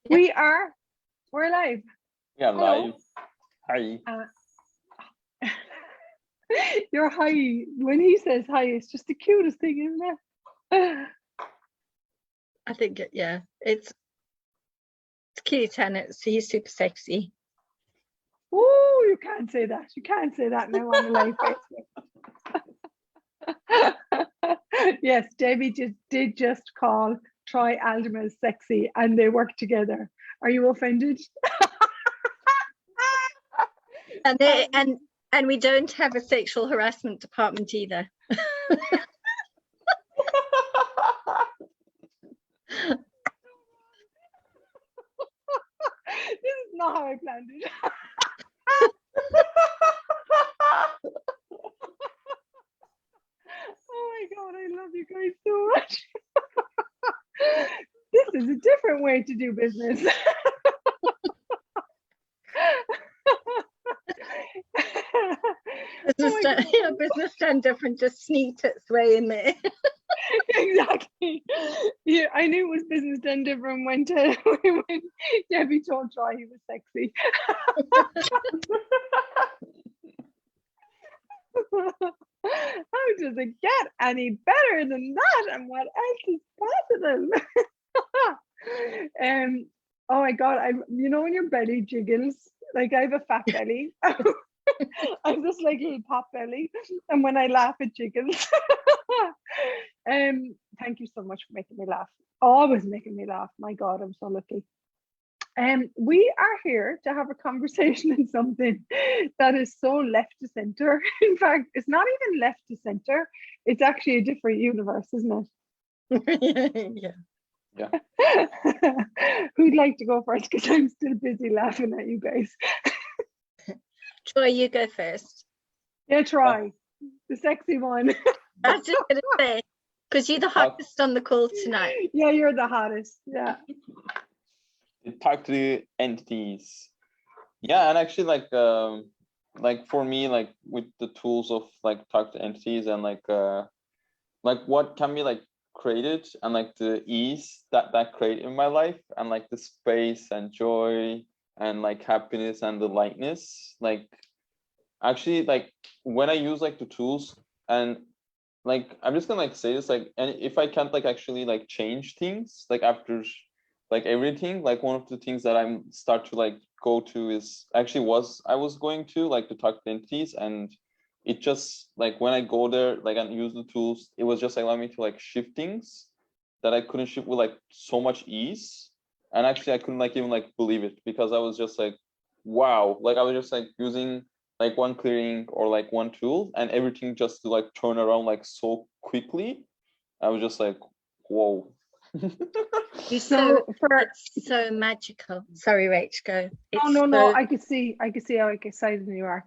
We are. We're live. Yeah, Hello. live. Hi. You're hi. When he says hi, it's just the cutest thing, isn't it? I think it's cute and he's super sexy. Oh, you can't say that. You can't say that now on a live Facebook. Yes, Debbie did just call Troy Alderman sexy, and they work together. Are you offended? And we don't have a sexual harassment department either. This is not how I planned it. Oh my God, I love you guys so much. This is a different way to do business. Business done different just sneaked its way in there. Exactly. Yeah, I knew it was business done different when Debbie told Troy he was sexy. How does it get any better than that? And what else is possible? Oh my God, when your belly jiggles, like I have a fat belly. I'm just like a little pop belly, and when I laugh, it jiggles. Thank you so much for making me laugh. Always making me laugh. My God, I'm so lucky. We are here to have a conversation in something that is so left to center. In fact, it's not even left to center. It's actually a different universe, isn't Yeah. Who'd like to go first? Because I'm still busy laughing at you guys. Troy, you go first. Yeah, Troy, the sexy one. I was just going to say, because you're the hottest on the call tonight. Yeah, you're the hottest. Yeah. Talk to the entities. Yeah, and actually, like for me, like with the tools of like talk to entities and like what can be like created and like the ease that create in my life and like the space and joy and like happiness and the lightness, like actually like when I use like the tools and like I'm just gonna like say this, like, and if I can't like actually like change things like after like everything, like one of the things that I'm start to like go to is actually I was going to like the talk to entities, and it just like when I go there like and use the tools, it was just like allowing me to like shift things that I couldn't shift with like so much ease. And actually I couldn't like even like believe it, because I was just like, wow, like I was just like using like one clearing or like one tool and everything just to like turn around like so quickly. I was just like, whoa. It's so magical. Sorry, Rach, go. No, I could see how excited you are.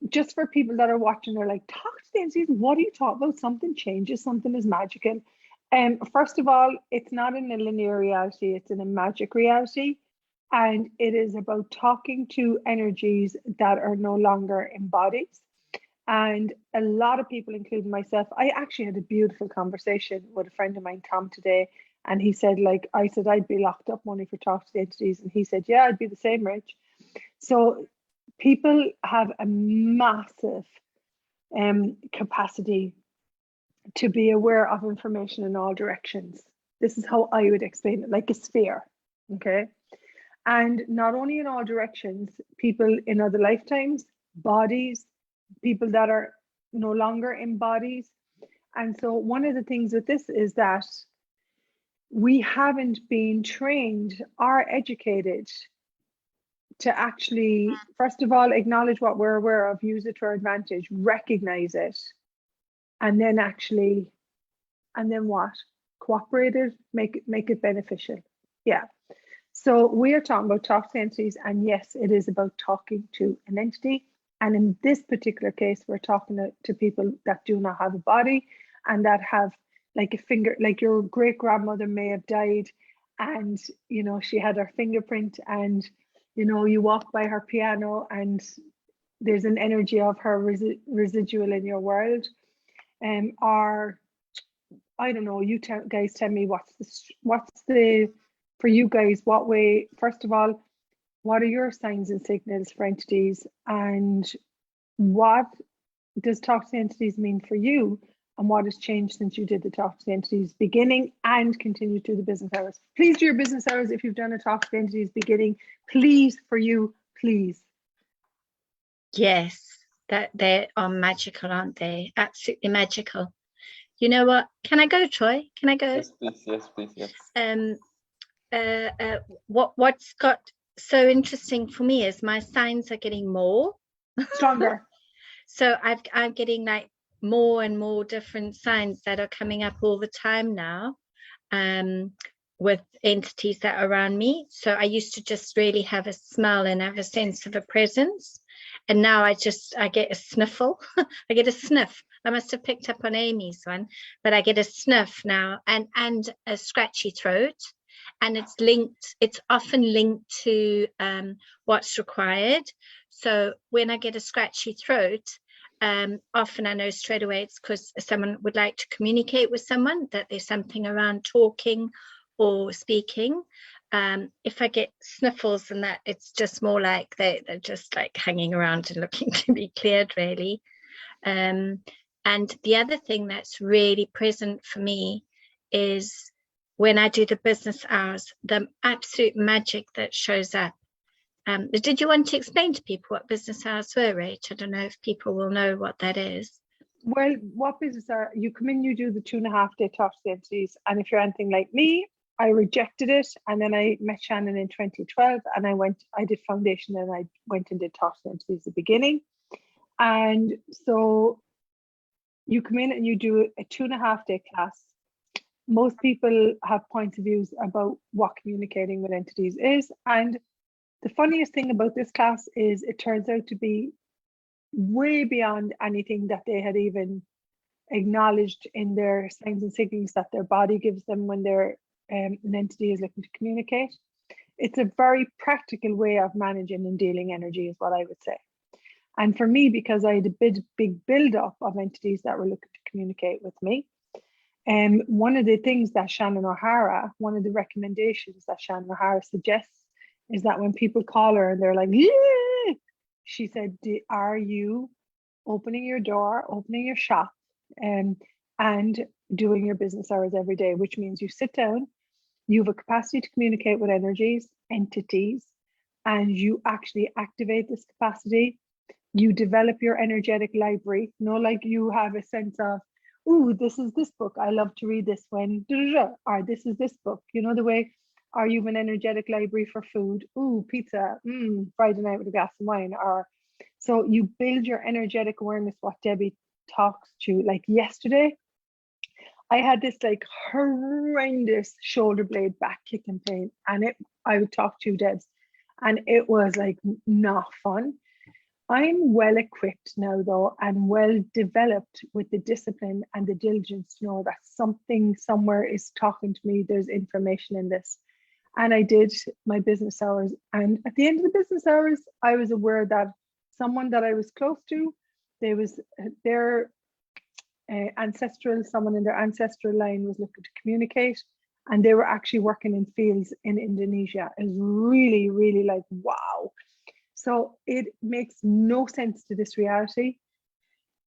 Just for people that are watching, they're like, talk to the entities. What are you talking about? Something changes, something is magical. First of all, it's not in a linear reality, it's in a magic reality. And it is about talking to energies that are no longer in bodies. And a lot of people, including myself, I actually had a beautiful conversation with a friend of mine, Tom, today. And he said, like, I said, I'd be locked up money for talk to the entities. And he said, yeah, I'd be the same, Rich. So people have a massive capacity to be aware of information in all directions. This is how I would explain it, like a sphere, okay? And not only in all directions, people in other lifetimes, bodies, people that are no longer in bodies. And so one of the things with this is that we haven't been trained or educated to actually, first of all, acknowledge what we're aware of, use it to our advantage, recognize it, and then what? Cooperate it, make it beneficial. Yeah. So we are talking about talk to entities, and yes, it is about talking to an entity. And in this particular case, we're talking to people that do not have a body and that have like a finger, like your great grandmother may have died, and she had her fingerprint, and you walk by her piano and there's an energy of her residual in your world. Or I don't know, you guys tell me what's the for you guys, what way, first of all, what are your signs and signals for entities, and what does talk to the entities mean for you, and what has changed since you did the talk to the entities beginning and continue to the business hours? Please do your business hours if you've done a talk to the entities beginning. Please, for you, please. Yes, that they are magical, aren't they? Absolutely magical. You know what? Can I go, Troy? Can I go? Yes, please. Yes, please. Yes. What's got so interesting for me is my signs are getting more Stronger. So I'm getting like more and more different signs that are coming up all the time now, with entities that are around me. So I used to just really have a smell and have a sense of a presence, and now I get a sniffle. I get a sniff. I must have picked up on Amy's one, but I get a sniff now, and a scratchy throat. And it's often linked to what's required. So when I get a scratchy throat, often I know straight away it's because someone would like to communicate with someone, that there's something around talking or speaking. If I get sniffles and that, it's just more like they're just like hanging around and looking to be cleared, really. And the other thing that's really present for me is when I do the business hours, the absolute magic that shows up. Did you want to explain to people what business hours were, Rach? I don't know if people will know what that is. Well, what business hour? You come in, you do the 2.5 day talk to the entities, and if you're anything like me, I rejected it, and then I met Shannon in 2012, and I did foundation, and I went and did talk to the entities at the beginning. And so you come in and you do a 2.5 day class. Most people have points of views about what communicating with entities is. And the funniest thing about this class is it turns out to be way beyond anything that they had even acknowledged in their signs and signals that their body gives them when an entity is looking to communicate. It's a very practical way of managing and dealing energy, is what I would say. And for me, because I had a big build-up of entities that were looking to communicate with me, one of the things that one of the recommendations that Shannon O'Hara suggests is that when people call her and they're like, yeah, she said, are you opening your door, opening your shop, and doing your business hours every day, which means you sit down, you have a capacity to communicate with energies, entities, and you actually activate this capacity. You develop your energetic library, like you have a sense of, ooh, this is this book. I love to read this when, or this is this book. You know the way, or you have an energetic library for food. Ooh, pizza, Friday night with a glass of wine. Or so you build your energetic awareness, what Debbie talks to. Like yesterday, I had this like horrendous shoulder blade back kicking pain, and I would talk to Debs, and it was like not fun. I'm well equipped now, though, and well developed with the discipline and the diligence to know that something somewhere is talking to me. There's information in this. And I did my business hours. And at the end of the business hours, I was aware that someone that I was close to, their someone in their ancestral line was looking to communicate. And they were actually working in fields in Indonesia. It was really, really like, wow. So it makes no sense to this reality.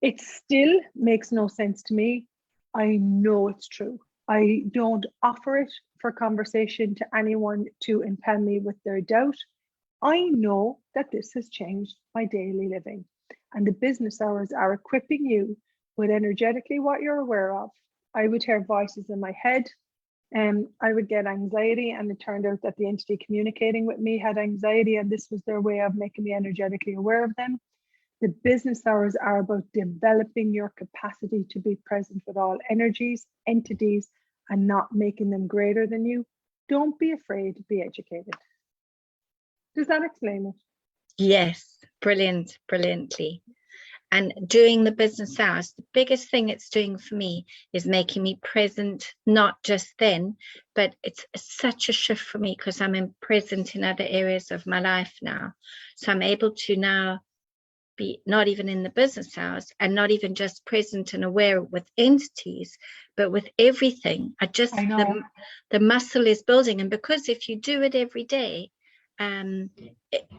It still makes no sense to me. I know it's true. I don't offer it for conversation to anyone to impel me with their doubt. I know that this has changed my daily living, and the business hours are equipping you with energetically what you're aware of. I would hear voices in my head, and I would get anxiety, and it turned out that the entity communicating with me had anxiety, and this was their way of making me energetically aware of them. The business hours are about developing your capacity to be present with all energies, entities, and not making them greater than you. Don't be afraid to be educated. Does that explain it? Yes, brilliantly. And doing the business hours, the biggest thing it's doing for me is making me present, not just then, but it's such a shift for me because I'm present in other areas of my life now. So I'm able to now be not even in the business hours and not even just present and aware with entities, but with everything, I know. the muscle is building. And because if you do it every day,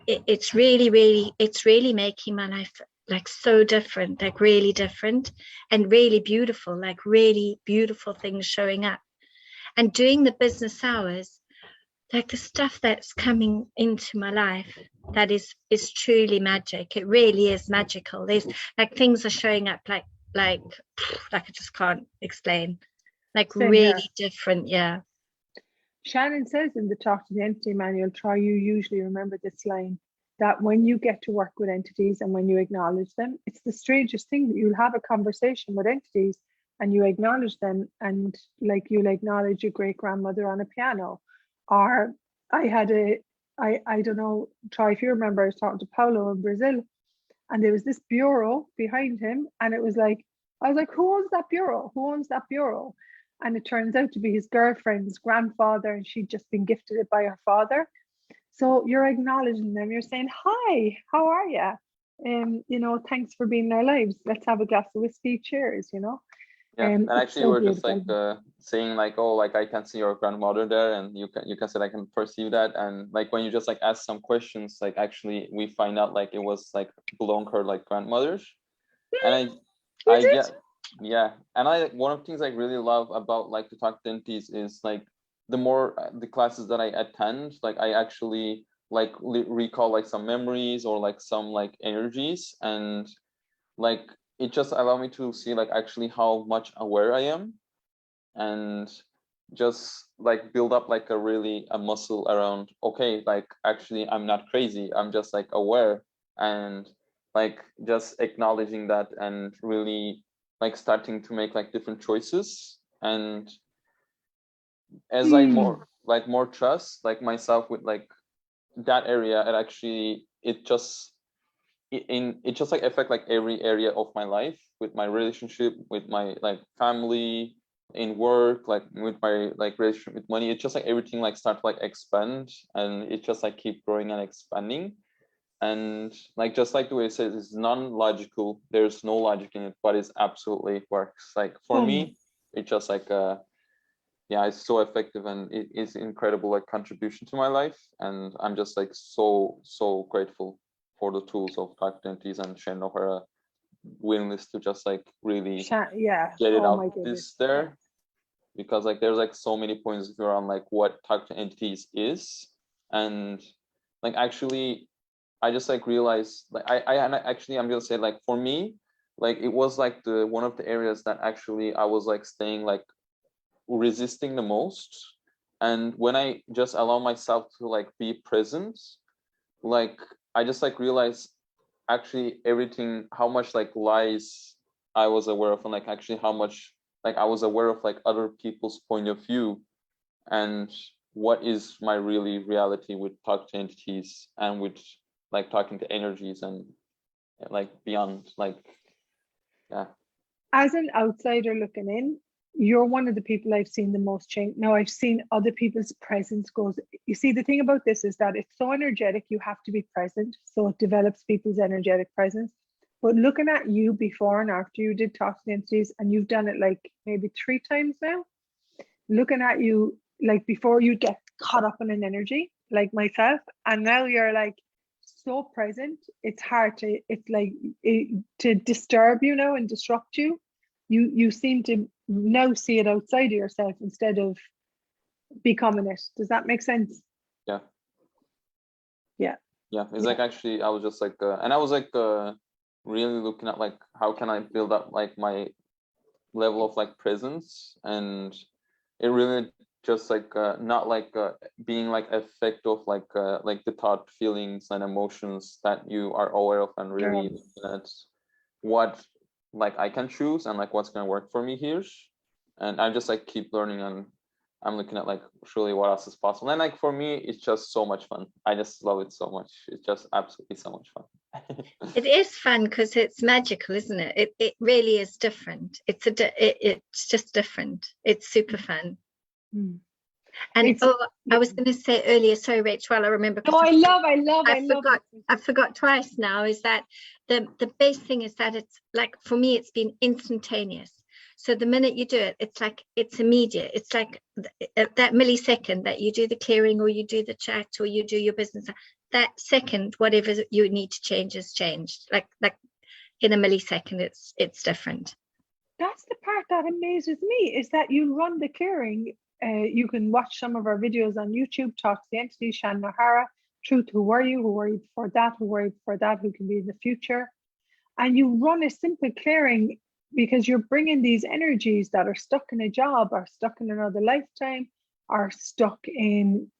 it's really making my life like so different, like really different and really beautiful, like really beautiful things showing up. And doing the business hours, like the stuff that's coming into my life, that is truly magic. It really is magical. There's like things are showing up like I just can't explain, like Same really here. different. Yeah. Shannon says in the Talk to the Entity manual, try you usually remember this line, that when you get to work with entities and when you acknowledge them, it's the strangest thing that you'll have a conversation with entities and you acknowledge them, and like you'll acknowledge your great grandmother on a piano. Or I don't know, Troy, if you remember, I was talking to Paulo in Brazil, and there was this bureau behind him, and it was like, I was like, who owns that bureau? Who owns that bureau? And it turns out to be his girlfriend's grandfather, and she'd just been gifted it by her father. So you're acknowledging them. You're saying, hi, how are you? Thanks for being in our lives. Let's have a glass of whiskey. Cheers, Yeah, and actually so we're just like beautiful. saying like, oh, like I can see your grandmother there, and you can say I can perceive that, and like when you just like ask some questions, like actually we find out like it was like belong her like grandmothers, and I Is get yeah, and one of the things I really love about like the Talk to Entities is like the more the classes that I attend, like I actually like recall like some memories or like some like energies, and like it just allowed me to see like actually how much aware I am, and just like build up like a muscle around, okay, like actually I'm not crazy, I'm just like aware, and like just acknowledging that and really like starting to make like different choices. And as I more trust like myself with like that area, it just like affect like every area of my life, with my relationship with my like family, in work, like with my like relationship with money. It's just like everything like start to like expand, and it just like keep growing and expanding. And like just like the way it says, it's non-logical, there's no logic in it, but it absolutely works. Like for me, it's just like yeah, it's so effective, and it is incredible like contribution to my life, and I'm just like so grateful for the tools of Talk to Entities and Shane O'Hara willingness to just like really yeah. get it Oh my out goodness. this there, because like there's like so many points around like what Talk to Entities is. And like actually I just like realized like I'm gonna say like for me, like it was like the one of the areas that actually I was like staying like resisting the most. And when I just allow myself to like be present, like I just like realized actually everything, how much like lies I was aware of, and like actually how much like I was aware of like other people's point of view, and what is my really reality with Talk to Entities and with like talking to energies and like beyond, like yeah. As an outsider looking in, you're one of the people I've seen the most change. Now, I've seen other people's presence goes. You see, the thing about this is that it's so energetic, you have to be present. So it develops people's energetic presence. But looking at you before and after you did Talk to the Entities, and you've done it like maybe 3 times now, looking at you, like before you'd get caught up in an energy like myself, and now you're like so present, it's hard to, it's like to disturb you now and disrupt you. You seem to now see it outside of yourself instead of becoming it. Does that make sense? Yeah. Yeah. Yeah, it's like actually I was just like and I was like really looking at like how can I build up like my level of like presence, and it really just like not like being like effect of like the thought, feelings and emotions that you are aware of, and really looking at what like I can choose and like what's going to work for me here. And I just like keep learning, and I'm looking at like surely what else is possible. And like for me, it's just so much fun. I just love it so much. It's just absolutely so much fun. It is fun because it's magical, isn't it? It really is different. It's just different. It's super fun. And I was going to say earlier, sorry, Rachel, I remember. Oh, I forgot twice now, is that the best thing is that it's like, for me, it's been instantaneous. So the minute you do it, it's like it's immediate. It's like that millisecond that you do the clearing or you do the chat or you do your business, that second, whatever you need to change is changed. Like in a millisecond, it's different. That's the part that amazes me, is that you run the clearing. You can watch some of our videos on YouTube, Talk to the Entities, Shannon O'Hara, Truth, who were you before that, who can be in the future. And you run a simple clearing because you're bringing these energies that are stuck in a job or stuck in another lifetime or stuck in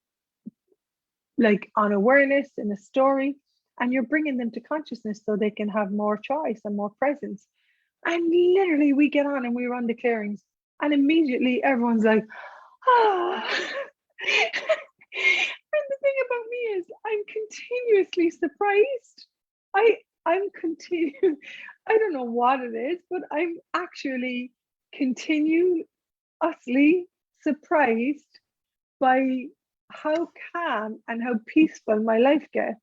like on awareness in a story, and you're bringing them to consciousness so they can have more choice and more presence. And literally we get on and we run the clearings and immediately everyone's like, ah. And the thing about me is I'm continuously surprised. I don't know what it is, but I'm actually continuously surprised by how calm and how peaceful my life gets.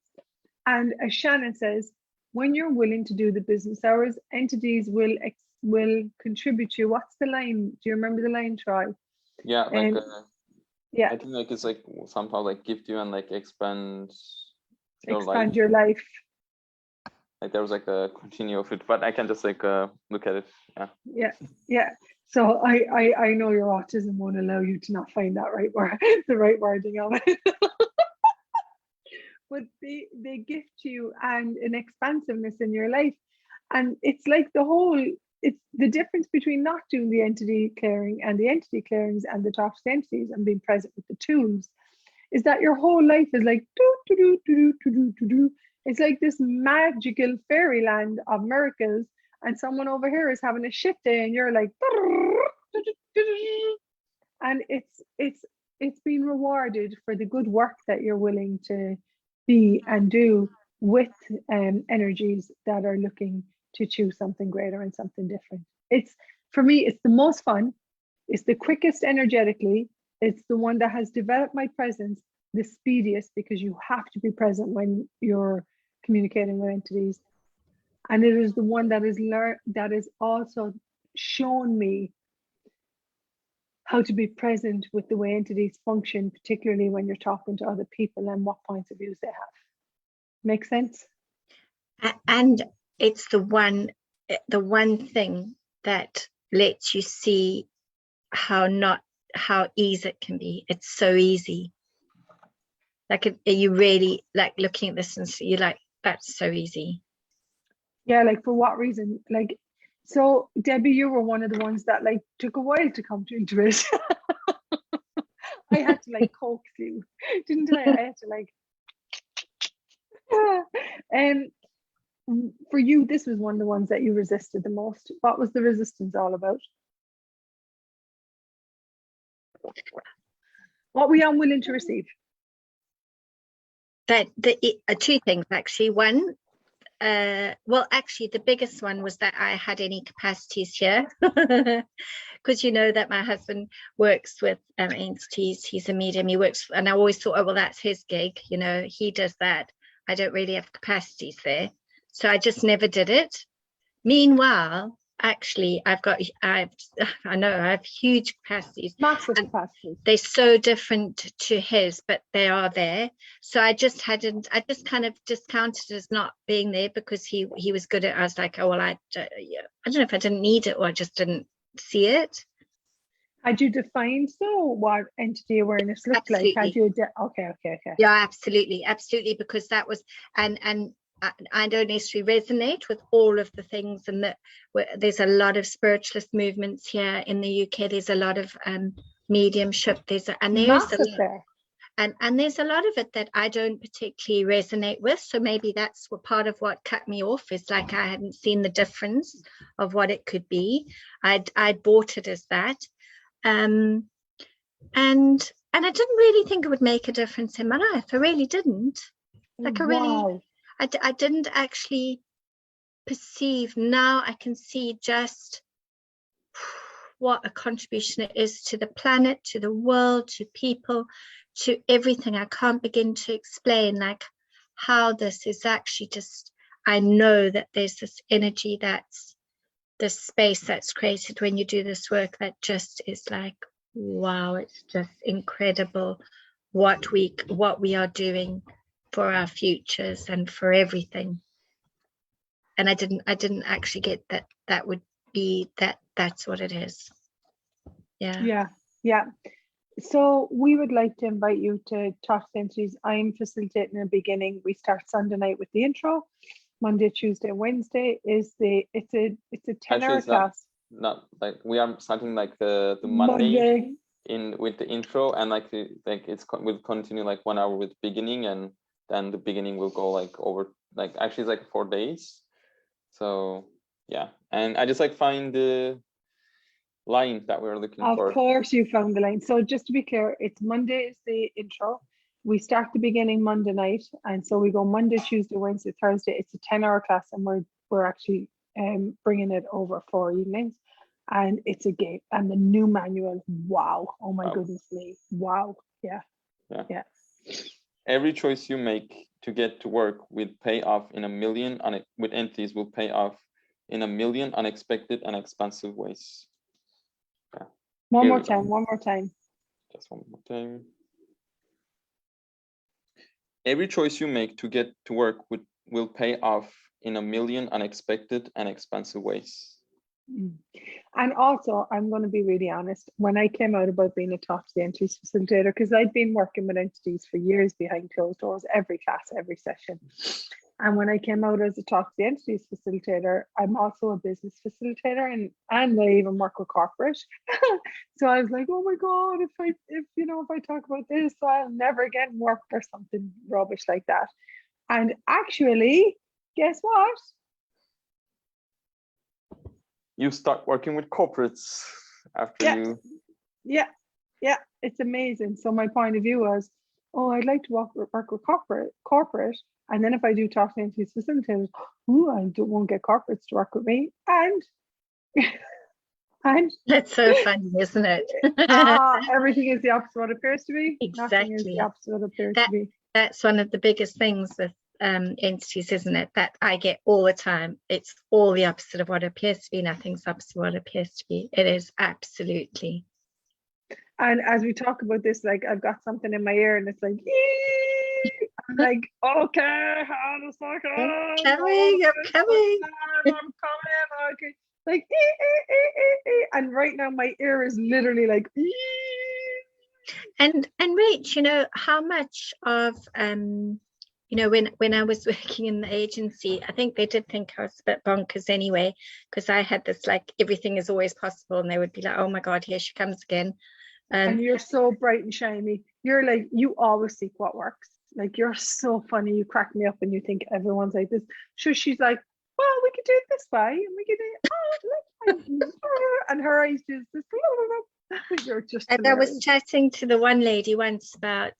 And as Shannon says, when you're willing to do the business hours, entities will contribute to you. What's the line? Do you remember the line, Troy? Yeah, like yeah, I think like it's like somehow like gift you and like expand your life. Like there was like a continue of it, but I can just like look at it. Yeah. So I know your autism won't allow you to not find that right word, the right wording of it. But they gift you and an expansiveness in your life. And it's like it's the difference between not doing the entity clearing and the entity clearings and the talk to entities and being present with the tools, is that your whole life is like do. It's like this magical fairyland of miracles, and someone over here is having a shit day and you're like, and it's being rewarded for the good work that you're willing to be and do with energies that are looking to choose something greater and something different. It's, for me, it's the most fun, it's the quickest energetically, it's the one that has developed my presence the speediest, because you have to be present when you're communicating with entities. And it is the one that is also shown me how to be present with the way entities function, particularly when you're talking to other people and what points of views they have. Make sense? And it's the one thing that lets you see how easy it can be. It's so easy. Like, you really like looking at this and you're like, that's so easy. Yeah, like for what reason? Like, so Debbie, you were one of the ones that like took a while to come into it. I had to like coax you, didn't I? I had to like, for you, this was one of the ones that you resisted the most. What was the resistance all about? What were you unwilling to receive? That two things actually. One, well, actually, the biggest one was that I had any capacities here, because you know that my husband works with entities. He's a medium. He works, and I always thought, oh well, that's his gig. You know, he does that. I don't really have capacities there, so I just never did it. Meanwhile, actually, I have huge capacities. Massive capacities. They're so different to his, but they are there. So I just kind of discounted as not being there because he was good at. I was like, oh well, I don't know if I didn't need it or I just didn't see it. Had you defined what entity awareness looked Absolutely. like? Had you? Okay. Yeah, absolutely, because that was and I don't necessarily resonate with all of the things, and that there's a lot of spiritualist movements here in the UK. There's a lot of mediumship. There's a lot of it that I don't particularly resonate with. So maybe that's what part of what cut me off, is like I hadn't seen the difference of what it could be. I'd bought it as that, and I didn't really think it would make a difference in my life. I really didn't. Like, I didn't actually perceive. Now I can see just what a contribution it is to the planet, to the world, to people, to everything. I can't begin to explain like how this is actually just, I know that there's this energy that's the space that's created when you do this work that just is like, wow, it's just incredible what we are doing for our futures and for everything. And I didn't actually get that would be that's what it is. Yeah. So we would like to invite you to Talk to the Entities. I'm facilitating in the beginning. We start Sunday night with the intro. Monday, Tuesday, Wednesday is it's a 10-hour class. Not like we are starting like the Monday in with the intro, and like will continue like 1 hour with beginning, and then the beginning will go like over like actually it's like 4 days. So yeah, and I just like find the line that we're looking for. Of course you found the line. So just to be clear, it's Monday is the intro. We start the beginning Monday night, and so we go Monday, Tuesday, Wednesday, Thursday. It's a 10-hour class, and we're actually bringing it over 4 evenings, and it's a game. And the new manual, wow! Oh my goodness me, wow! Yeah. Every choice you make to get to work will pay off in a million with entities will pay off in a million unexpected and expansive ways. Yeah. One more time. Just one more time. Every choice you make to get to work will pay off in a million unexpected and expansive ways. And also, I'm going to be really honest, when I came out about being a Talk to the Entities facilitator, because I'd been working with entities for years behind closed doors, every class, every session. And when I came out as a Talk to the Entities facilitator, I'm also a business facilitator, and I even work with corporate. So I was like, oh my God, if I talk about this, I'll never again work or something rubbish like that. And actually, guess what? You start working with corporates after you. Yeah, it's amazing. So my point of view was, I'd like to work with corporate. And then if I do Talk to Entities facilitators, I won't get corporates to work with me. And that's so funny, isn't it? Everything is the opposite of what it appears to be. Exactly. Nothing is the opposite of what it appears to be. That's one of the biggest things with entities, isn't it? That I get all the time. It's all the opposite of what it appears to be. Nothing's opposite of what it appears to be. It is absolutely. And as we talk about this, like I've got something in my ear and it's like, I'm like, okay, how the fuck I'm coming. Okay. Like, and right now my ear is literally like, And Rach, how much of when I was working in the agency, I think they did think I was a bit bonkers anyway, because I had this like everything is always possible, and they would be like, oh my God, here she comes again. And you're so bright and shiny. You're like, you always seek what works. Like, you're so funny. You crack me up and you think everyone's like this. So she's like, well, we could do it this way, and we could do it. And her eyes just you're just and hilarious. I was chatting to the one lady once about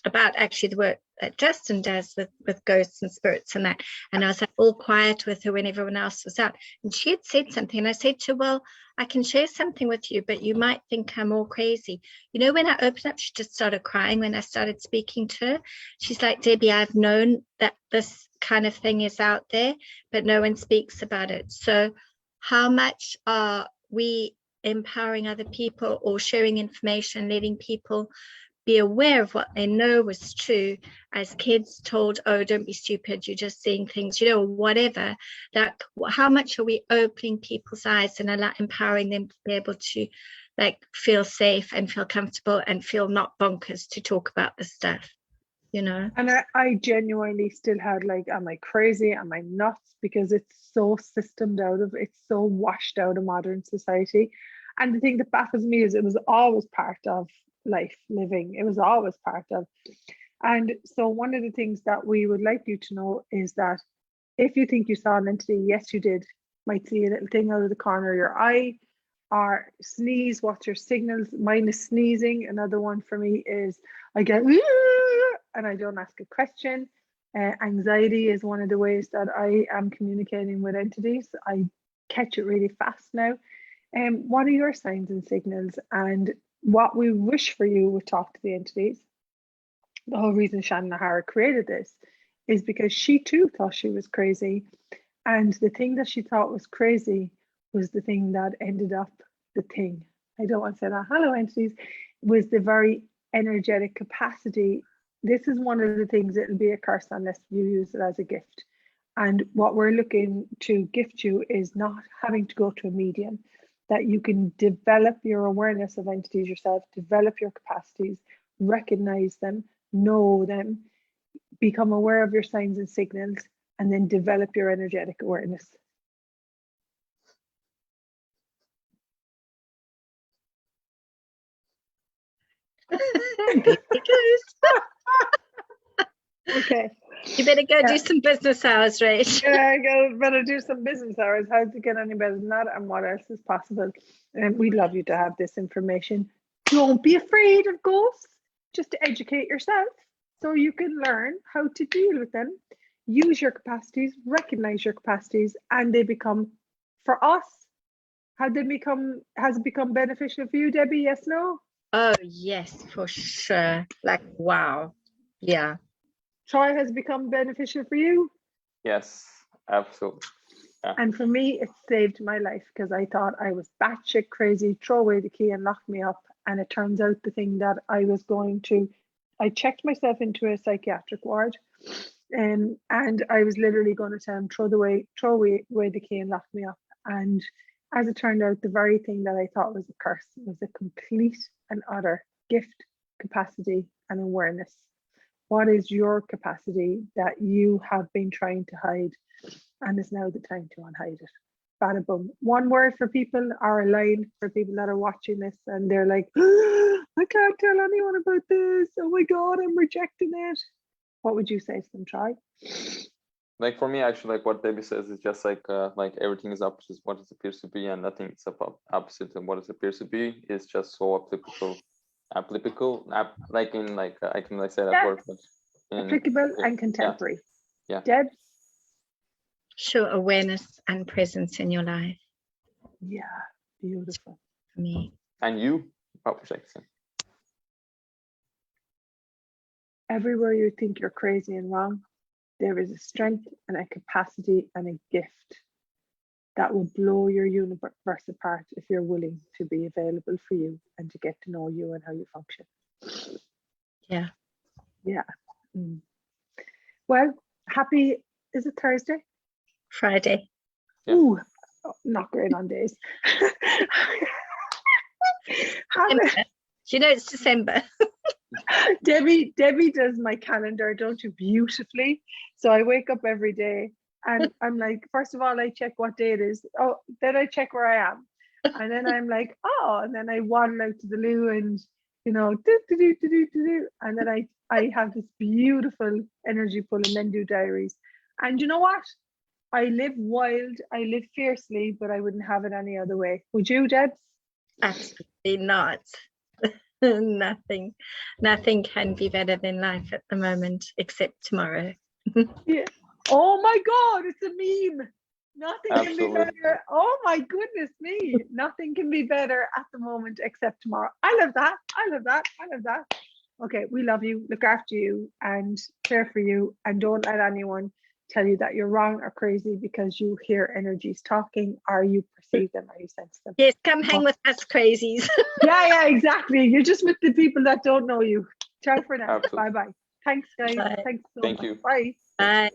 actually the work that Justin does with ghosts and spirits and that, and I was like all quiet with her when everyone else was out, and she had said something, and I said to her, well, I can share something with you, but you might think I'm all crazy. When I opened up, she just started crying when I started speaking to her. She's like, Debbie, I've known that this kind of thing is out there, but no one speaks about it. So how much are we empowering other people or sharing information, letting people be aware of what they know was true, as kids told, oh, don't be stupid, you're just seeing things, whatever. That how much are we opening people's eyes and empowering them to be able to like feel safe and feel comfortable and feel not bonkers to talk about this stuff, And I genuinely still had like, am I crazy? Am I nuts? Because it's so systemed out of, it's so washed out of modern society. And the thing that baffles me is it was always part of life living. It was always part of. And so one of the things that we would like you to know is that if you think you saw an entity, yes, you did. Might see a little thing out of the corner of your eye, or sneeze. What's your signals? Mine is sneezing. Another one for me is I get and I don't ask a question. Anxiety is one of the ways that I am communicating with entities. I catch it really fast now. What are your signs and signals? And what we wish for you with Talk to the Entities, the whole reason Shannon O'Hara created this is because she too thought she was crazy. And the thing that she thought was crazy was the thing that ended up the thing. I don't want to say that. Hello, entities, was the very energetic capacity. This is one of the things that'll be a curse unless you use it as a gift. And what we're looking to gift you is not having to go to a medium, that you can develop your awareness of entities yourself, develop your capacities, recognize them, know them, become aware of your signs and signals, and then develop your energetic awareness. Okay. You better go do some business hours, Rach. Yeah, better do some business hours. How to get any better than that, and what else is possible? And we'd love you to have this information. Don't be afraid of ghosts. Just to educate yourself so you can learn how to deal with them. Use your capacities, recognize your capacities, and they become, for us, has it become beneficial for you, Debbie? Yes, no? Oh, yes, for sure. Like, wow. Yeah. Troy, has become beneficial for you? Yes, absolutely. Yeah. And for me, it saved my life because I thought I was batshit crazy, throw away the key and lock me up. And it turns out the thing that I checked myself into a psychiatric ward, and I was literally going to tell him, throw away the key and lock me up. And as it turned out, the very thing that I thought was a curse was a complete and utter gift, capacity, and awareness. What is your capacity that you have been trying to hide? And it's now the time to unhide it. Bada boom. One word for people, or a line for people that are watching this and they're like, I can't tell anyone about this. Oh my God, I'm rejecting it. What would you say to them, Troy? Like for me, actually, like what Debbie says is just like everything is opposite what it appears to be, and nothing is opposite of what it appears to be. Is just so applicable, like in like I can like say that word, but applicable and contemporary. Yeah. Deb? Show awareness and presence in your life. Yeah, beautiful. For me. And you, Papa Jackson. Everywhere you think you're crazy and wrong, there is a strength and a capacity and a gift that will blow your universe apart if you're willing to be available for you and to get to know you and how you function. Yeah. Yeah. Mm. Well, happy, is it Thursday? Friday. Yeah. Ooh, not great on days. You know it's December. Debbie does my calendar, don't you, beautifully. So I wake up every day and I'm like, first of all, I check what day it is. Oh, then I check where I am. And then I'm like, oh, and then I waddle out to the loo and, you know, and then I have this beautiful energy pull and then do diaries. And you know what? I live wild, I live fiercely, but I wouldn't have it any other way. Would you, Debs? Absolutely not. Nothing can be better than life at the moment, except tomorrow. Yeah. Oh my God, it's a meme. Nothing Absolutely. can be better. Oh my goodness me. Nothing can be better at the moment except tomorrow. I love that. Okay, we love you, look after you and care for you, and don't let anyone tell you that you're wrong or crazy because you hear energies talking or you perceive them or you sense them. Yes, come hang with us crazies. Yeah, exactly. You're just with the people that don't know you. Ciao for now. Absolutely. Bye-bye. Thanks, guys. Bye. Thanks so Thank much. you. Bye. Bye.